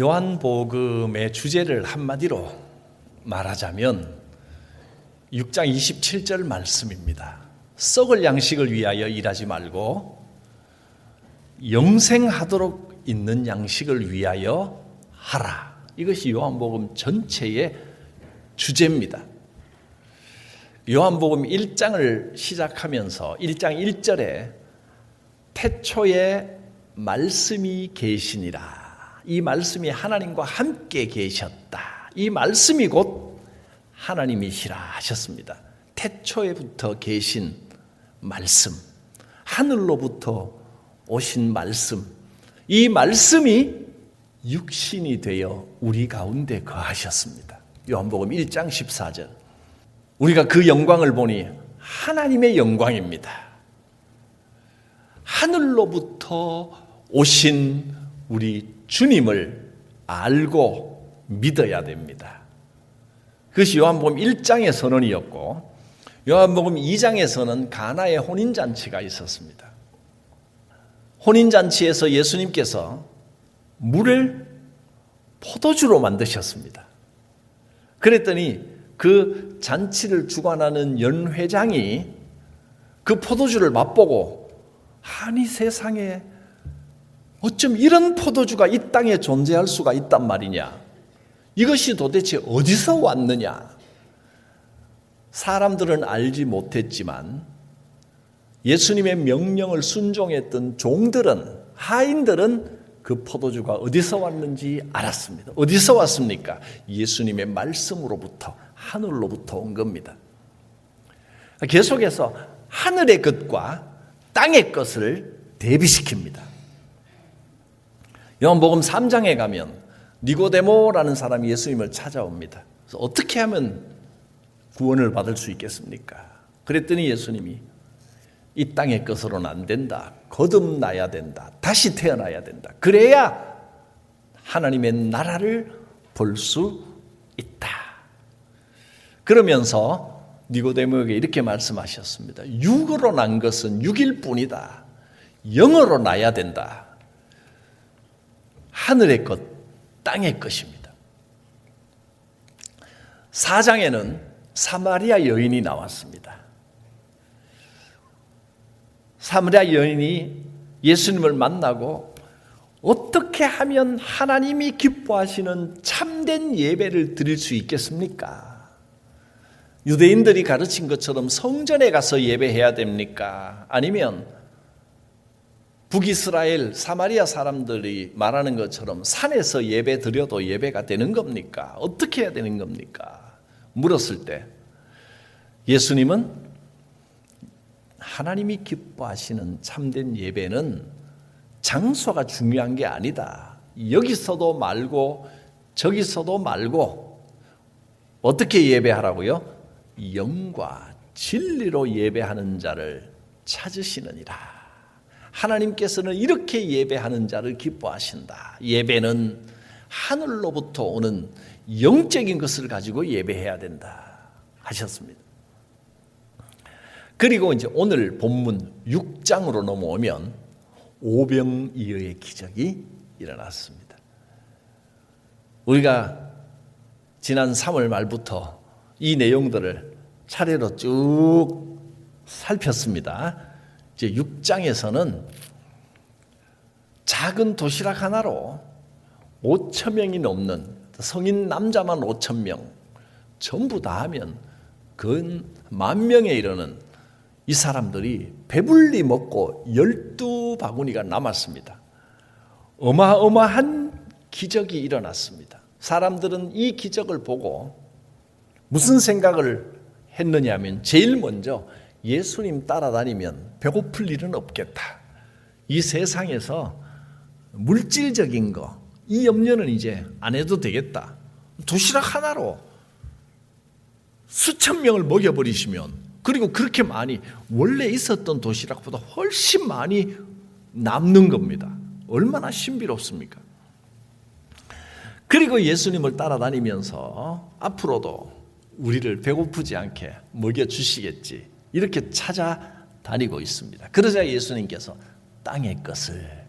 요한복음의 주제를 한마디로 말하자면 6장 27절 말씀입니다. 썩을 양식을 위하여 일하지 말고 영생하도록 있는 양식을 위하여 하라. 이것이 요한복음 전체의 주제입니다. 요한복음 1장을 시작하면서 1장 1절에 태초에 말씀이 계시니라. 이 말씀이 하나님과 함께 계셨다. 이 말씀이 곧 하나님이시라 하셨습니다. 태초에부터 계신 말씀, 하늘로부터 오신 말씀, 이 말씀이 육신이 되어 우리 가운데 거하셨습니다. 요한복음 1장 14절. 우리가 그 영광을 보니 하나님의 영광입니다. 하늘로부터 오신 우리 주님을 알고 믿어야 됩니다. 그것이 요한복음 1장의 선언이었고 요한복음 2장에서는 가나의 혼인잔치가 있었습니다. 혼인잔치에서 예수님께서 물을 포도주로 만드셨습니다. 그랬더니 그 잔치를 주관하는 연회장이 그 포도주를 맛보고 아니 세상에 어쩜 이런 포도주가 이 땅에 존재할 수가 있단 말이냐. 이것이 도대체 어디서 왔느냐. 사람들은 알지 못했지만 예수님의 명령을 순종했던 종들은, 하인들은 그 포도주가 어디서 왔는지 알았습니다. 어디서 왔습니까? 예수님의 말씀으로부터, 하늘로부터 온 겁니다. 계속해서 하늘의 것과 땅의 것을 대비시킵니다. 요한복음 3장에 가면 니고데모라는 사람이 예수님을 찾아옵니다. 그래서 어떻게 하면 구원을 받을 수 있겠습니까? 그랬더니 예수님이 이 땅의 것으로는 안 된다. 거듭나야 된다. 다시 태어나야 된다. 그래야 하나님의 나라를 볼 수 있다. 그러면서 니고데모에게 이렇게 말씀하셨습니다. 육으로 난 것은 육일 뿐이다. 영으로 나야 된다. 하늘의 것, 땅의 것입니다. 4장에는 사마리아 여인이 나왔습니다. 사마리아 여인이 예수님을 만나고 어떻게 하면 하나님이 기뻐하시는 참된 예배를 드릴 수 있겠습니까? 유대인들이 가르친 것처럼 성전에 가서 예배해야 됩니까? 아니면 북이스라엘 사마리아 사람들이 말하는 것처럼 산에서 예배 드려도 예배가 되는 겁니까? 어떻게 해야 되는 겁니까? 물었을 때 예수님은 하나님이 기뻐하시는 참된 예배는 장소가 중요한 게 아니다. 여기서도 말고 저기서도 말고 어떻게 예배하라고요? 영과 진리로 예배하는 자를 찾으시느니라. 하나님께서는 이렇게 예배하는 자를 기뻐하신다. 예배는 하늘로부터 오는 영적인 것을 가지고 예배해야 된다 하셨습니다. 그리고 이제 오늘 본문 6장으로 넘어오면 오병이어의 기적이 일어났습니다. 우리가 지난 3월 말부터 이 내용들을 차례로 쭉 살폈습니다. 이제 6장에서는 작은 도시락 하나로 5천 명이 넘는 성인 남자만 5천 명 전부 다 하면 근 10,000명에 이르는 이 사람들이 배불리 먹고 12바구니가 남았습니다. 어마어마한 기적이 일어났습니다. 사람들은 이 기적을 보고 무슨 생각을 했느냐 하면 제일 먼저 예수님 따라다니면 배고플 일은 없겠다. 이 세상에서 물질적인 거, 이 염려는 이제 안 해도 되겠다. 도시락 하나로 수천 명을 먹여버리시면, 그리고 그렇게 많이 원래 있었던 도시락보다 훨씬 많이 남는 겁니다. 얼마나 신비롭습니까? 그리고 예수님을 따라다니면서 앞으로도 우리를 배고프지 않게 먹여주시겠지, 이렇게 찾아다니고 있습니다. 그러자 예수님께서 땅의 것을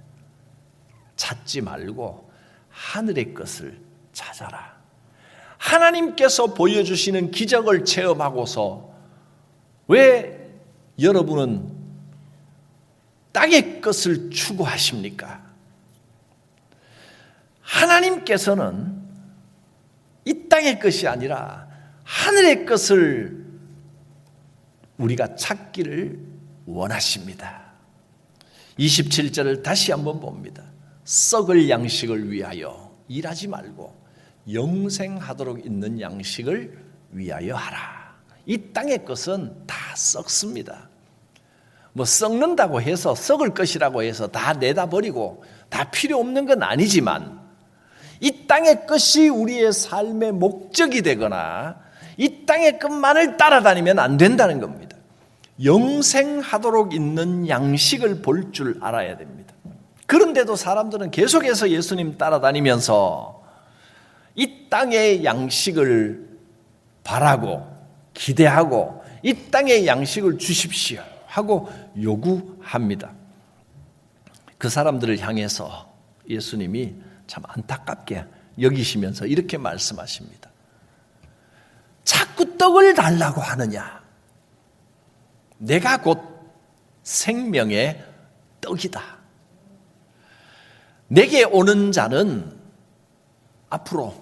찾지 말고 하늘의 것을 찾아라. 하나님께서 보여주시는 기적을 체험하고서 왜 여러분은 땅의 것을 추구하십니까? 하나님께서는 이 땅의 것이 아니라 하늘의 것을 우리가 찾기를 원하십니다. 27절을 다시 한번 봅니다. 썩을 양식을 위하여 일하지 말고 영생하도록 있는 양식을 위하여 하라. 이 땅의 것은 다 썩습니다. 뭐 썩는다고 해서 썩을 것이라고 해서 다 내다 버리고 다 필요 없는 건 아니지만 이 땅의 것이 우리의 삶의 목적이 되거나 이 땅의 것만을 따라다니면 안 된다는 겁니다. 영생하도록 있는 양식을 볼 줄 알아야 됩니다. 그런데도 사람들은 계속해서 예수님 따라다니면서 이 땅의 양식을 바라고 기대하고 이 땅의 양식을 주십시오 하고 요구합니다. 그 사람들을 향해서 예수님이 참 안타깝게 여기시면서 이렇게 말씀하십니다. 자꾸 떡을 달라고 하느냐? 내가 곧 생명의 떡이다. 내게 오는 자는 앞으로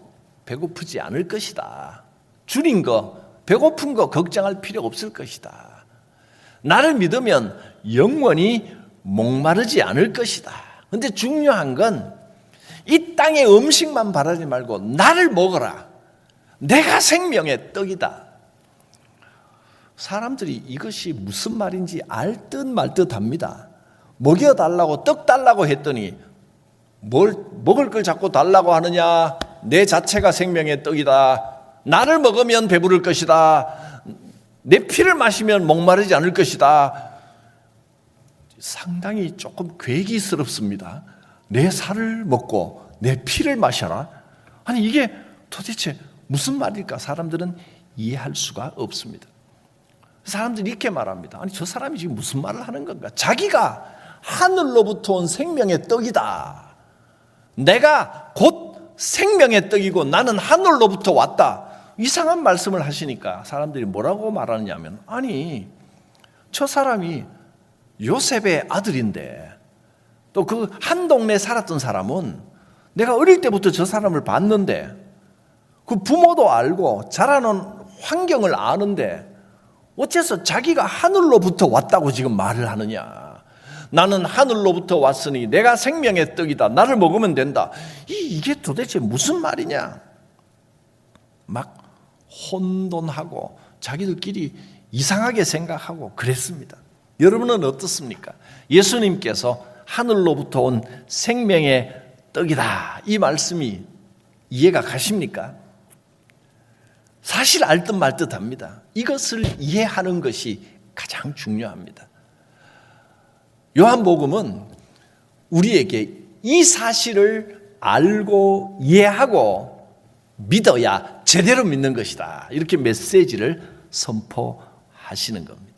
배고프지 않을 것이다. 줄인 거, 배고픈 거 걱정할 필요 없을 것이다. 나를 믿으면 영원히 목마르지 않을 것이다. 그런데 중요한 건 이 땅의 음식만 바라지 말고 나를 먹어라. 내가 생명의 떡이다. 사람들이 이것이 무슨 말인지 알 듯 말 듯 합니다. 먹여달라고 떡 달라고 했더니 뭘 먹을 걸 자꾸 달라고 하느냐. 내 자체가 생명의 떡이다. 나를 먹으면 배부를 것이다. 내 피를 마시면 목마르지 않을 것이다. 상당히 조금 괴기스럽습니다. 내 살을 먹고 내 피를 마셔라. 아니 이게 도대체 무슨 말일까? 사람들은 이해할 수가 없습니다. 사람들이 이렇게 말합니다. 아니 저 사람이 지금 무슨 말을 하는 건가? 자기가 하늘로부터 온 생명의 떡이다. 내가 곧 생명의 떡이고 나는 하늘로부터 왔다. 이상한 말씀을 하시니까 사람들이 뭐라고 말하느냐면 아니 저 사람이 요셉의 아들인데 또 그 한 동네에 살았던 사람은 내가 어릴 때부터 저 사람을 봤는데 그 부모도 알고 자라는 환경을 아는데 어째서 자기가 하늘로부터 왔다고 지금 말을 하느냐. 나는 하늘로부터 왔으니 내가 생명의 떡이다. 나를 먹으면 된다. 이게 도대체 무슨 말이냐. 막 혼돈하고 자기들끼리 이상하게 생각하고 그랬습니다. 여러분은 어떻습니까? 예수님께서 하늘로부터 온 생명의 떡이다. 이 말씀이 이해가 가십니까? 사실 알 듯 말 듯 합니다. 이것을 이해하는 것이 가장 중요합니다. 요한복음은 우리에게 이 사실을 알고 이해하고 믿어야 제대로 믿는 것이다. 이렇게 메시지를 선포하시는 겁니다.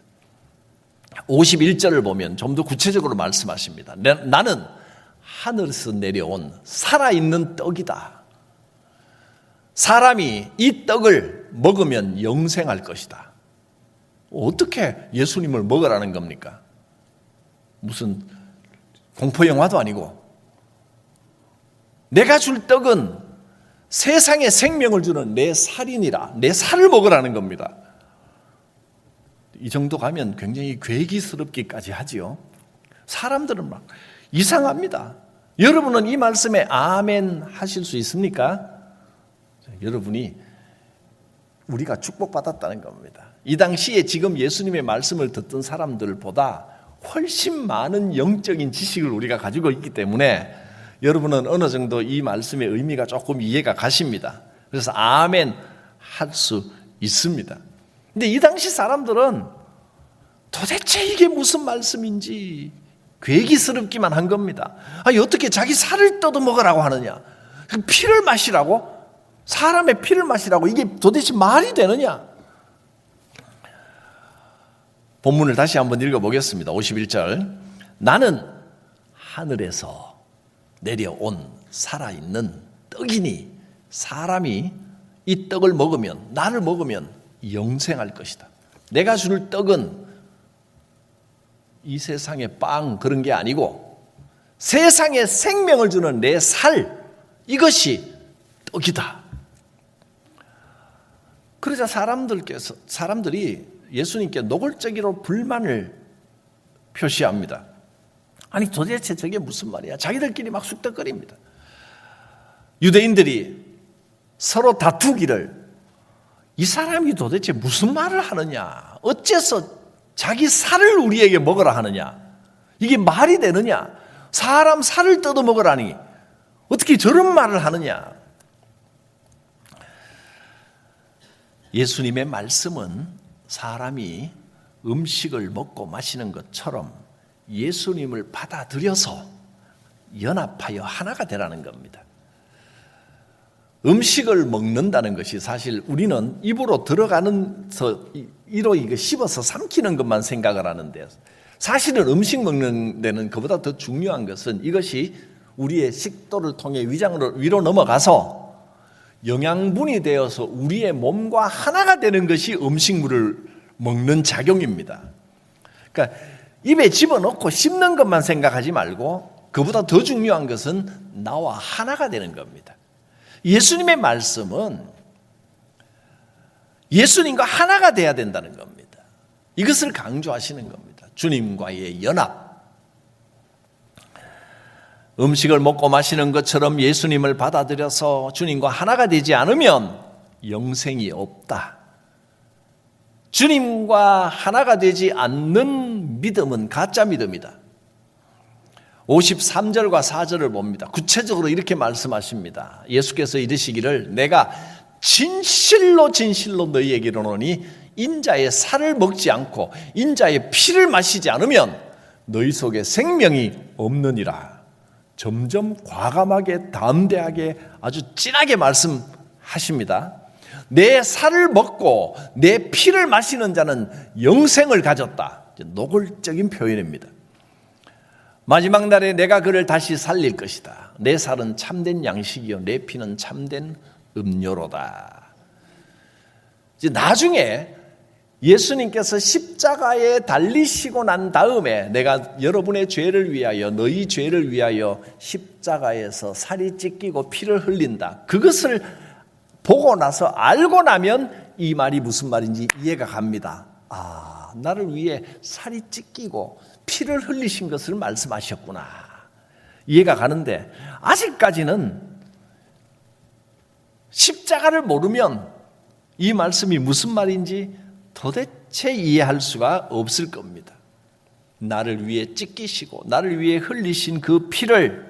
51절을 보면 좀 더 구체적으로 말씀하십니다. 나는 하늘에서 내려온 살아있는 떡이다. 사람이 이 떡을 먹으면 영생할 것이다. 어떻게 예수님을 먹으라는 겁니까? 무슨 공포영화도 아니고. 내가 줄 떡은 세상에 생명을 주는 내 살이니라. 내 살을 먹으라는 겁니다. 이 정도 가면 굉장히 괴기스럽기까지 하지요. 사람들은 막 이상합니다. 여러분은 이 말씀에 아멘 하실 수 있습니까? 여러분이 우리가 축복받았다는 겁니다. 이 당시에 지금 예수님의 말씀을 듣던 사람들보다 훨씬 많은 영적인 지식을 우리가 가지고 있기 때문에 여러분은 어느 정도 이 말씀의 의미가 조금 이해가 가십니다. 그래서 아멘 할 수 있습니다. 근데 이 당시 사람들은 도대체 이게 무슨 말씀인지 괴기스럽기만 한 겁니다. 아니 어떻게 자기 살을 뜯어먹으라고 하느냐? 피를 마시라고? 사람의 피를 마시라고? 이게 도대체 말이 되느냐? 본문을 다시 한번 읽어보겠습니다. 51절. 나는 하늘에서 내려온 살아있는 떡이니 사람이 이 떡을 먹으면, 나를 먹으면 영생할 것이다. 내가 줄 떡은 이 세상의 빵 그런 게 아니고 세상에 생명을 주는 내 살, 이것이 떡이다. 그러자 사람들이 예수님께 노골적으로 불만을 표시합니다. 아니 도대체 저게 무슨 말이야? 자기들끼리 막 쑥덕거립니다. 유대인들이 서로 다투기를, 이 사람이 도대체 무슨 말을 하느냐? 어째서 자기 살을 우리에게 먹으라 하느냐? 이게 말이 되느냐? 사람 살을 뜯어 먹으라니 어떻게 저런 말을 하느냐? 예수님의 말씀은 사람이 음식을 먹고 마시는 것처럼 예수님을 받아들여서 연합하여 하나가 되라는 겁니다. 음식을 먹는다는 것이 사실 우리는 입으로 들어가면서 이로 이거 씹어서 삼키는 것만 생각을 하는데, 사실은 음식 먹는 데는 그보다 더 중요한 것은 이것이 우리의 식도를 통해 위장으로 위로 넘어가서 영양분이 되어서 우리의 몸과 하나가 되는 것이 음식물을 먹는 작용입니다. 그러니까 입에 집어넣고 씹는 것만 생각하지 말고 그보다 더 중요한 것은 나와 하나가 되는 겁니다. 예수님의 말씀은 예수님과 하나가 돼야 된다는 겁니다. 이것을 강조하시는 겁니다. 주님과의 연합. 음식을 먹고 마시는 것처럼 예수님을 받아들여서 주님과 하나가 되지 않으면 영생이 없다. 주님과 하나가 되지 않는 믿음은 가짜 믿음이다. 53절과 4절을 봅니다. 구체적으로 이렇게 말씀하십니다. 예수께서 이르시기를 내가 진실로 진실로 너희에게 이르노니 인자의 살을 먹지 않고 인자의 피를 마시지 않으면 너희 속에 생명이 없느니라. 점점 과감하게 담대하게 아주 진하게 말씀하십니다. 내 살을 먹고 내 피를 마시는 자는 영생을 가졌다. 노골적인 표현입니다. 마지막 날에 내가 그를 다시 살릴 것이다. 내 살은 참된 양식이요 내 피는 참된 음료로다. 이제 나중에 예수님께서 십자가에 달리시고 난 다음에 내가 여러분의 죄를 위하여 너희 죄를 위하여 십자가에서 살이 찢기고 피를 흘린다. 그것을 보고 나서 알고 나면 이 말이 무슨 말인지 이해가 갑니다. 아, 나를 위해 살이 찢기고 피를 흘리신 것을 말씀하셨구나. 이해가 가는데 아직까지는 십자가를 모르면 이 말씀이 무슨 말인지 도대체 이해할 수가 없을 겁니다. 나를 위해 찢기시고 나를 위해 흘리신 그 피를,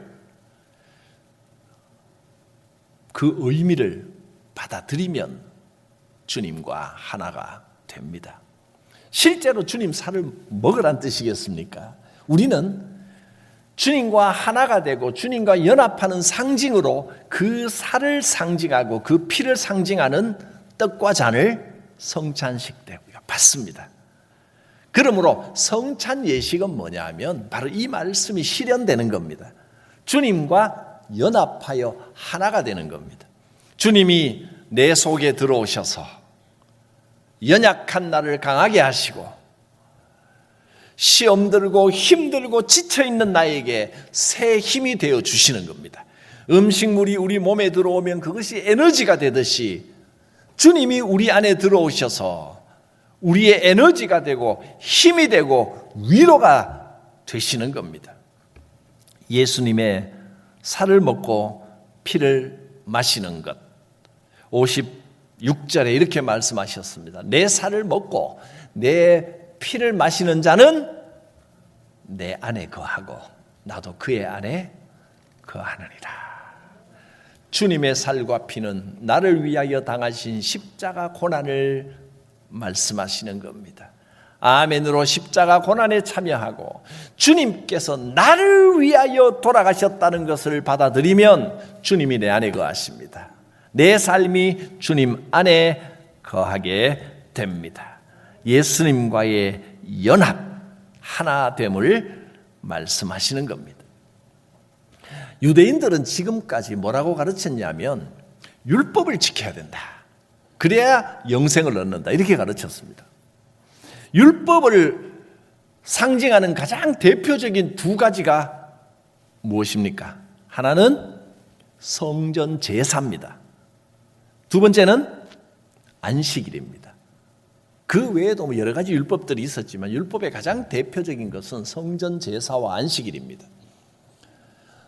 그 의미를 받아들이면 주님과 하나가 됩니다. 실제로 주님 살을 먹으란 뜻이겠습니까? 우리는 주님과 하나가 되고 주님과 연합하는 상징으로 그 살을 상징하고 그 피를 상징하는 떡과 잔을 성찬식 때 우리가 받습니다. 그러므로 성찬 예식은 뭐냐 하면 바로 이 말씀이 실현되는 겁니다. 주님과 연합하여 하나가 되는 겁니다. 주님이 내 속에 들어오셔서 연약한 나를 강하게 하시고 시험 들고 힘들고 지쳐있는 나에게 새 힘이 되어 주시는 겁니다. 음식물이 우리 몸에 들어오면 그것이 에너지가 되듯이 주님이 우리 안에 들어오셔서 우리의 에너지가 되고 힘이 되고 위로가 되시는 겁니다. 예수님의 살을 먹고 피를 마시는 것. 56절에 이렇게 말씀하셨습니다. 내 살을 먹고 내 피를 마시는 자는 내 안에 거하고 나도 그의 안에 거하느니라. 주님의 살과 피는 나를 위하여 당하신 십자가 고난을 말씀하시는 겁니다. 아멘으로 십자가 고난에 참여하고 주님께서 나를 위하여 돌아가셨다는 것을 받아들이면 주님이 내 안에 거하십니다. 내 삶이 주님 안에 거하게 됩니다. 예수님과의 연합, 하나됨을 말씀하시는 겁니다. 유대인들은 지금까지 뭐라고 가르쳤냐면 율법을 지켜야 된다. 그래야 영생을 얻는다. 이렇게 가르쳤습니다. 율법을 상징하는 가장 대표적인 두 가지가 무엇입니까? 하나는 성전 제사입니다. 두 번째는 안식일입니다. 그 외에도 여러 가지 율법들이 있었지만 율법의 가장 대표적인 것은 성전 제사와 안식일입니다.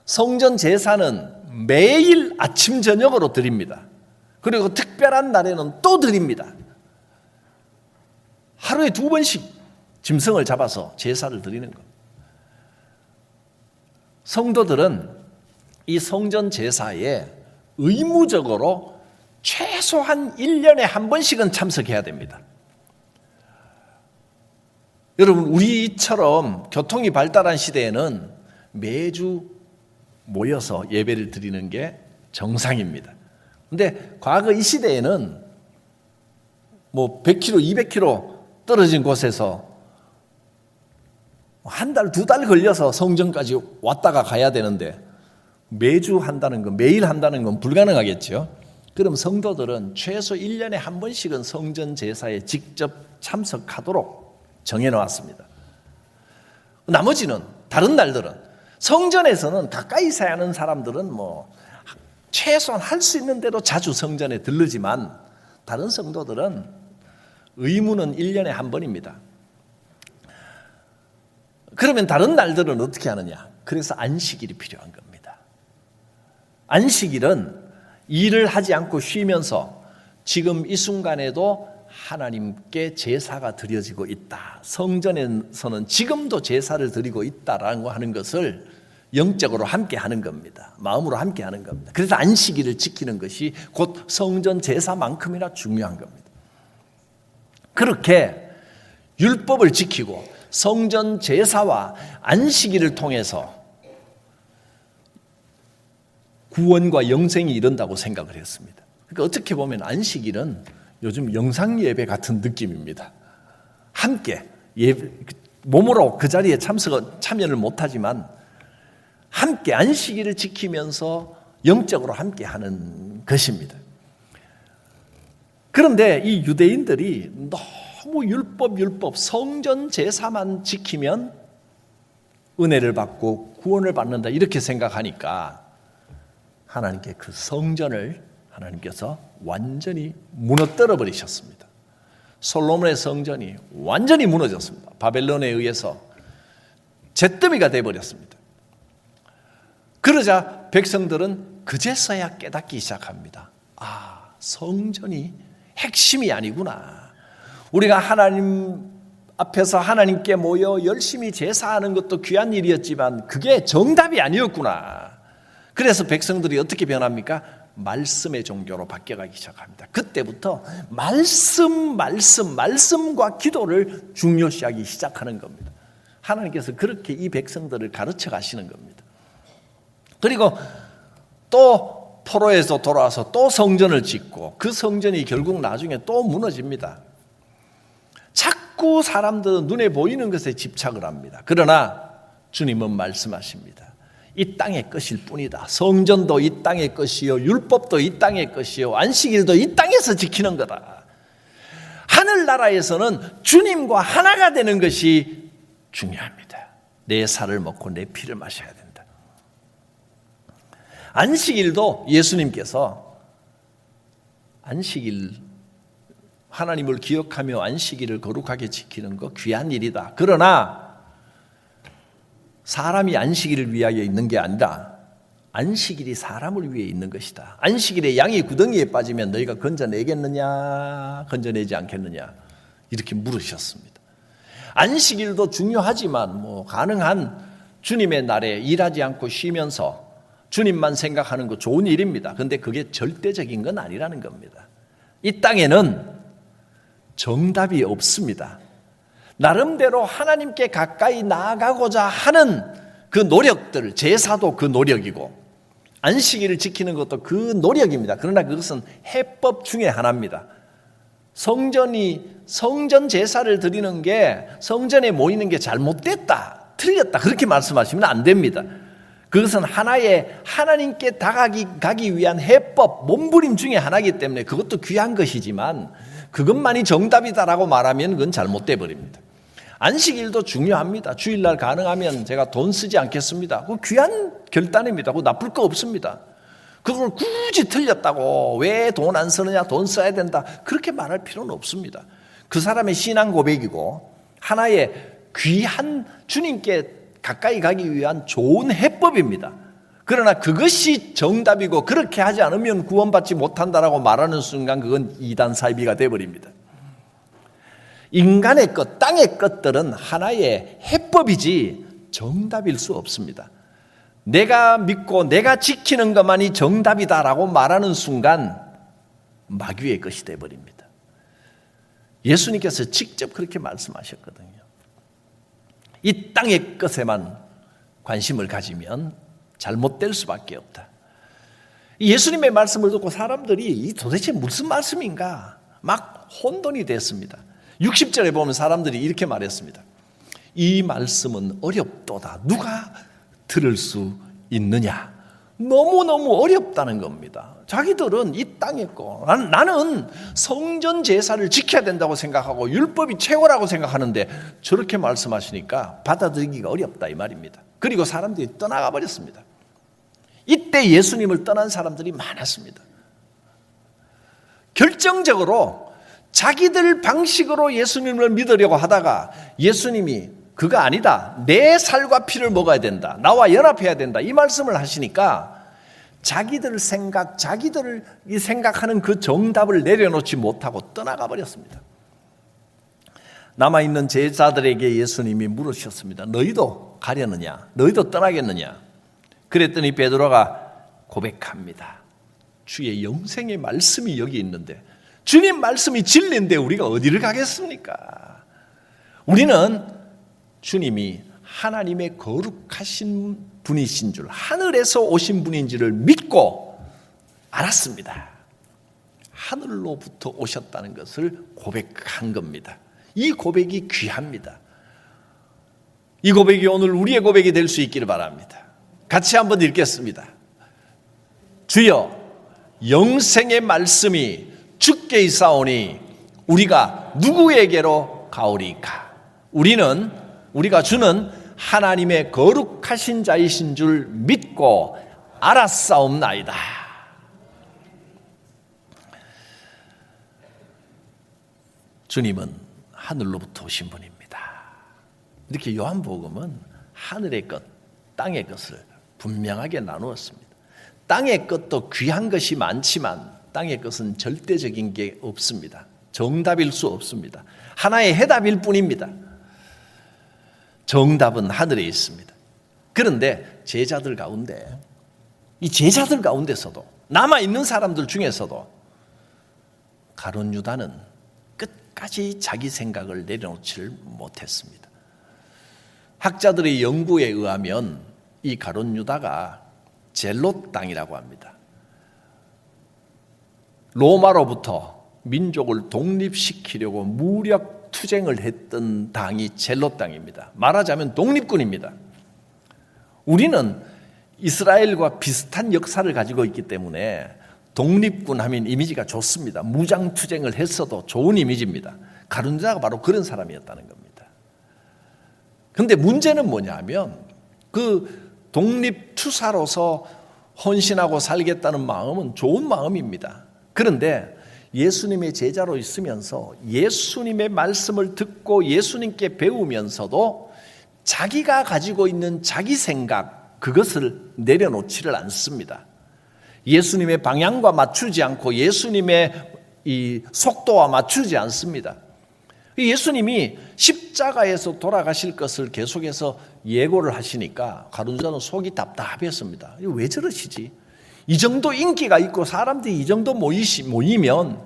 성전 제사는 매일 아침 저녁으로 드립니다. 그리고 특별한 날에는 또 드립니다. 하루에 2번씩 짐승을 잡아서 제사를 드리는 것. 성도들은 이 성전 제사에 의무적으로 최소한 1년에 한 번씩은 참석해야 됩니다. 여러분, 우리처럼 교통이 발달한 시대에는 매주 모여서 예배를 드리는 게 정상입니다. 근데 과거 이 시대에는 뭐 100km, 200km 떨어진 곳에서 한 달, 2달 걸려서 성전까지 왔다가 가야 되는데 매주 한다는 건, 매일 한다는 건 불가능하겠죠. 그럼 성도들은 최소 1년에 한 번씩은 성전 제사에 직접 참석하도록 정해놓았습니다. 나머지는, 다른 날들은 성전에서는 가까이 사는 사람들은 뭐 최소한 할 수 있는 대로 자주 성전에 들르지만 다른 성도들은 의무는 1년에 한 번입니다. 그러면 다른 날들은 어떻게 하느냐? 그래서 안식일이 필요한 겁니다. 안식일은 일을 하지 않고 쉬면서 지금 이 순간에도 하나님께 제사가 드려지고 있다. 성전에서는 지금도 제사를 드리고 있다라고 하는 것을 영적으로 함께 하는 겁니다. 마음으로 함께 하는 겁니다. 그래서 안식일을 지키는 것이 곧 성전 제사만큼이나 중요한 겁니다. 그렇게 율법을 지키고 성전 제사와 안식일을 통해서 구원과 영생이 이른다고 생각을 했습니다. 그러니까 어떻게 보면 안식일은 요즘 영상 예배 같은 느낌입니다. 함께 몸으로 그 자리에 참여를 못하지만 함께 안식일을 지키면서 영적으로 함께 하는 것입니다. 그런데 이 유대인들이 너무 율법 성전 제사만 지키면 은혜를 받고 구원을 받는다 이렇게 생각하니까 하나님께 그 성전을 하나님께서 완전히 무너뜨려 버리셨습니다. 솔로몬의 성전이 완전히 무너졌습니다. 바벨론에 의해서 잿더미가 되어버렸습니다. 그러자 백성들은 그제서야 깨닫기 시작합니다. 아, 성전이 핵심이 아니구나. 우리가 하나님 앞에서 하나님께 모여 열심히 제사하는 것도 귀한 일이었지만 그게 정답이 아니었구나. 그래서 백성들이 어떻게 변합니까? 말씀의 종교로 바뀌어가기 시작합니다. 그때부터 말씀과 기도를 중요시하기 시작하는 겁니다. 하나님께서 그렇게 이 백성들을 가르쳐 가시는 겁니다. 그리고 또 포로에서 돌아와서 또 성전을 짓고 그 성전이 결국 나중에 또 무너집니다. 자꾸 사람들은 눈에 보이는 것에 집착을 합니다. 그러나 주님은 말씀하십니다. 이 땅의 것일 뿐이다. 성전도 이 땅의 것이요, 율법도 이 땅의 것이요, 안식일도 이 땅에서 지키는 거다. 하늘나라에서는 주님과 하나가 되는 것이 중요합니다. 내 살을 먹고 내 피를 마셔야 된다. 안식일도 예수님께서 안식일, 하나님을 기억하며 안식일을 거룩하게 지키는 거 귀한 일이다. 그러나 사람이 안식일을 위하여 있는 게 아니라 안식일이 사람을 위해 있는 것이다. 안식일에 양이 구덩이에 빠지면 너희가 건져내겠느냐, 건져내지 않겠느냐 이렇게 물으셨습니다. 안식일도 중요하지만 가능한 주님의 날에 일하지 않고 쉬면서 주님만 생각하는 거 좋은 일입니다. 그런데 그게 절대적인 건 아니라는 겁니다. 이 땅에는 정답이 없습니다. 나름대로 하나님께 가까이 나아가고자 하는 그 노력들, 제사도 그 노력이고 안식일을 지키는 것도 그 노력입니다. 그러나 그것은 해법 중에 하나입니다. 성전 제사를 드리는 게 성전에 모이는 게 잘못됐다, 틀렸다 그렇게 말씀하시면 안 됩니다. 그것은 하나의 하나님께 가기 위한 해법, 몸부림 중에 하나이기 때문에 그것도 귀한 것이지만 그것만이 정답이다라고 말하면 그건 잘못돼 버립니다. 안식일도 중요합니다. 주일날 가능하면 제가 돈 쓰지 않겠습니다. 그 귀한 결단입니다. 그 나쁠 거 없습니다. 그걸 굳이 틀렸다고 왜 돈 안 쓰느냐, 돈 써야 된다, 그렇게 말할 필요는 없습니다. 그 사람의 신앙 고백이고 하나의 귀한 주님께 가까이 가기 위한 좋은 해법입니다. 그러나 그것이 정답이고 그렇게 하지 않으면 구원받지 못한다라고 말하는 순간 그건 이단 사이비가 되어버립니다. 인간의 것, 땅의 것들은 하나의 해법이지 정답일 수 없습니다. 내가 믿고 내가 지키는 것만이 정답이다라고 말하는 순간 마귀의 것이 되어버립니다. 예수님께서 직접 그렇게 말씀하셨거든요. 이 땅의 것에만 관심을 가지면 잘못될 수밖에 없다. 예수님의 말씀을 듣고 사람들이 이 도대체 무슨 말씀인가 막 혼돈이 됐습니다. 60절에 보면 사람들이 이렇게 말했습니다. 이 말씀은 어렵도다. 누가 들을 수 있느냐. 너무너무 어렵다는 겁니다. 자기들은 이 땅의 거, 나는 성전 제사를 지켜야 된다고 생각하고 율법이 최고라고 생각하는데 저렇게 말씀하시니까 받아들이기가 어렵다 이 말입니다. 그리고 사람들이 떠나가 버렸습니다. 이때 예수님을 떠난 사람들이 많았습니다. 결정적으로 자기들 방식으로 예수님을 믿으려고 하다가 예수님이 그거 아니다, 내 살과 피를 먹어야 된다, 나와 연합해야 된다 이 말씀을 하시니까 자기들 생각, 자기들이 생각하는 그 정답을 내려놓지 못하고 떠나가 버렸습니다. 남아있는 제자들에게 예수님이 물으셨습니다. 너희도 가려느냐? 너희도 떠나겠느냐? 그랬더니 베드로가 고백합니다. 주의 영생의 말씀이 여기 있는데 주님 말씀이 진리인데 우리가 어디를 가겠습니까? 우리는 주님이 하나님의 거룩하신 분이신 줄, 하늘에서 오신 분인지를 믿고 알았습니다. 하늘로부터 오셨다는 것을 고백한 겁니다. 이 고백이 귀합니다. 이 고백이 오늘 우리의 고백이 될 수 있기를 바랍니다. 같이 한번 읽겠습니다. 주여, 영생의 말씀이 주께 있사오니 우리가 누구에게로 가오리까? 우리가 주는 하나님의 거룩하신 자이신 줄 믿고 알았사옵나이다. 주님은 하늘로부터 오신 분입니다. 이렇게 요한복음은 하늘의 것, 땅의 것을 분명하게 나누었습니다. 땅의 것도 귀한 것이 많지만 땅의 것은 절대적인 게 없습니다. 정답일 수 없습니다. 하나의 해답일 뿐입니다. 정답은 하늘에 있습니다. 그런데 제자들 가운데, 이 제자들 가운데서도 남아있는 사람들 중에서도 가룟 유다는 끝까지 자기 생각을 내려놓지를 못했습니다. 학자들의 연구에 의하면 이 가룟 유다가 젤롯 땅이라고 합니다. 로마로부터 민족을 독립시키려고 무력 투쟁을 했던 당이 젤롯 땅입니다. 말하자면 독립군입니다. 우리는 이스라엘과 비슷한 역사를 가지고 있기 때문에 독립군 하면 이미지가 좋습니다. 무장 투쟁을 했어도 좋은 이미지입니다. 가룟 유다가 바로 그런 사람이었다는 겁니다. 그런데 문제는 뭐냐면 그 독립투사로서 헌신하고 살겠다는 마음은 좋은 마음입니다. 그런데 예수님의 제자로 있으면서 예수님의 말씀을 듣고 예수님께 배우면서도 자기가 가지고 있는 자기 생각, 그것을 내려놓지를 않습니다. 예수님의 방향과 맞추지 않고 예수님의 이 속도와 맞추지 않습니다. 예수님이 십자가에서 돌아가실 것을 계속해서 예고를 하시니까 가룟 유다는 속이 답답했습니다. 왜 저러시지? 이 정도 인기가 있고 사람들이 이 정도 모이면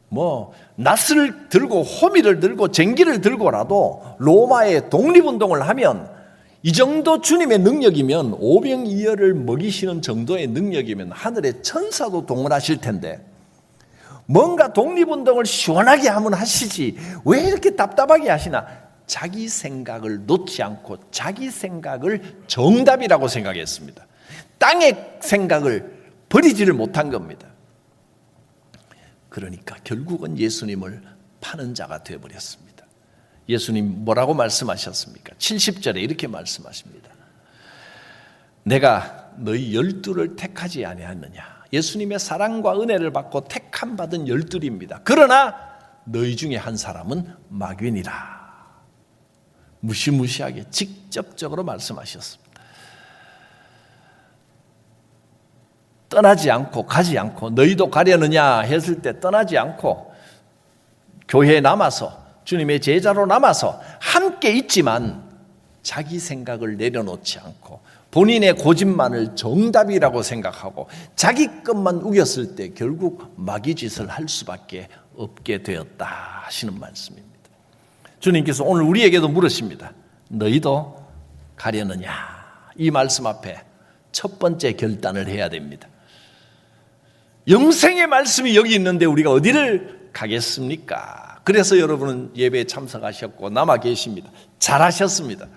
뭐 낫을 들고 호미를 들고 쟁기를 들고라도 로마의 독립운동을 하면 이 정도 주님의 능력이면 오병이어를 먹이시는 정도의 능력이면 하늘의 천사도 동원하실 텐데 뭔가 독립운동을 시원하게 하면 하시지 왜 이렇게 답답하게 하시나? 자기 생각을 놓지 않고 자기 생각을 정답이라고 생각했습니다. 땅의 생각을 버리지를 못한 겁니다. 그러니까 결국은 예수님을 파는 자가 되어버렸습니다. 예수님 뭐라고 말씀하셨습니까? 70절에 이렇게 말씀하십니다. 내가 너희 12를 택하지 아니하느냐. 예수님의 사랑과 은혜를 받고 택함 받은 12입니다. 그러나 너희 중에 한 사람은 마귀니라. 무시무시하게 직접적으로 말씀하셨습니다. 떠나지 않고 가지 않고 너희도 가려느냐 했을 때 떠나지 않고 교회에 남아서 주님의 제자로 남아서 함께 있지만 자기 생각을 내려놓지 않고 본인의 고집만을 정답이라고 생각하고 자기 것만 우겼을 때 결국 마귀짓을 할 수밖에 없게 되었다 하시는 말씀입니다. 주님께서 오늘 우리에게도 물으십니다. 너희도 가려느냐? 이 말씀 앞에 첫 번째 결단을 해야 됩니다. 영생의 말씀이 여기 있는데 우리가 어디를 가겠습니까? 그래서 여러분은 예배에 참석하셨고 남아 계십니다. 잘하셨습니다.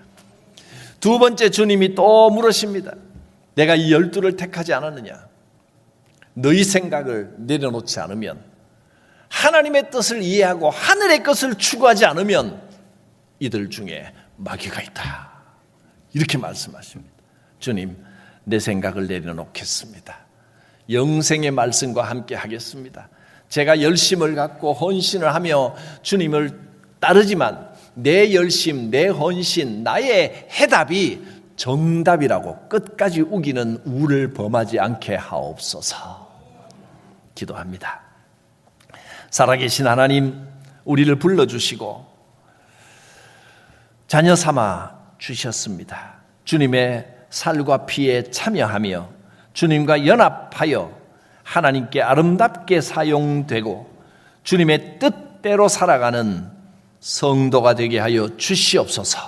두 번째 주님이 또 물으십니다. 내가 이 12를 택하지 않았느냐? 너희 생각을 내려놓지 않으면, 하나님의 뜻을 이해하고 하늘의 것을 추구하지 않으면 이들 중에 마귀가 있다. 이렇게 말씀하십니다. 주님, 내 생각을 내려놓겠습니다. 영생의 말씀과 함께 하겠습니다. 제가 열심을 갖고 헌신을 하며 주님을 따르지만 내 열심, 내 헌신, 나의 해답이 정답이라고 끝까지 우기는 우를 범하지 않게 하옵소서. 기도합니다. 살아계신 하나님, 우리를 불러주시고 자녀 삼아 주셨습니다. 주님의 살과 피에 참여하며 주님과 연합하여 하나님께 아름답게 사용되고 주님의 뜻대로 살아가는 성도가 되게 하여 주시옵소서.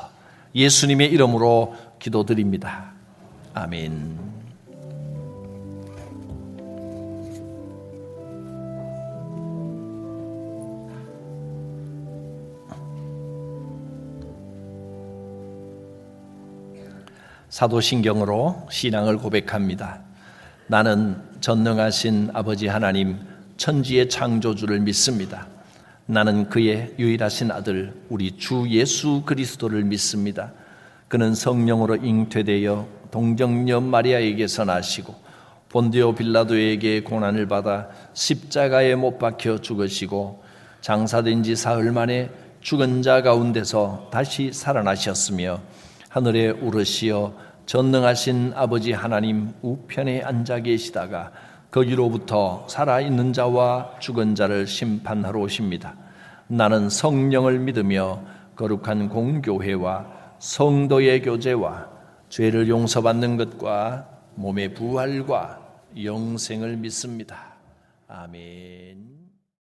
예수님의 이름으로 기도드립니다. 아멘. 사도신경으로 신앙을 고백합니다. 나는 전능하신 아버지 하나님 천지의 창조주를 믿습니다. 나는 그의 유일하신 아들 우리 주 예수 그리스도를 믿습니다. 그는 성령으로 잉태되어 동정녀 마리아에게서 나시고 본디오 빌라도에게 고난을 받아 십자가에 못 박혀 죽으시고 장사된 지 사흘 만에 죽은 자 가운데서 다시 살아나셨으며 하늘에 오르시어 전능하신 아버지 하나님 우편에 앉아 계시다가 거기로부터 살아있는 자와 죽은 자를 심판하러 오십니다. 나는 성령을 믿으며 거룩한 공교회와 성도의 교제와 죄를 용서받는 것과 몸의 부활과 영생을 믿습니다. 아멘.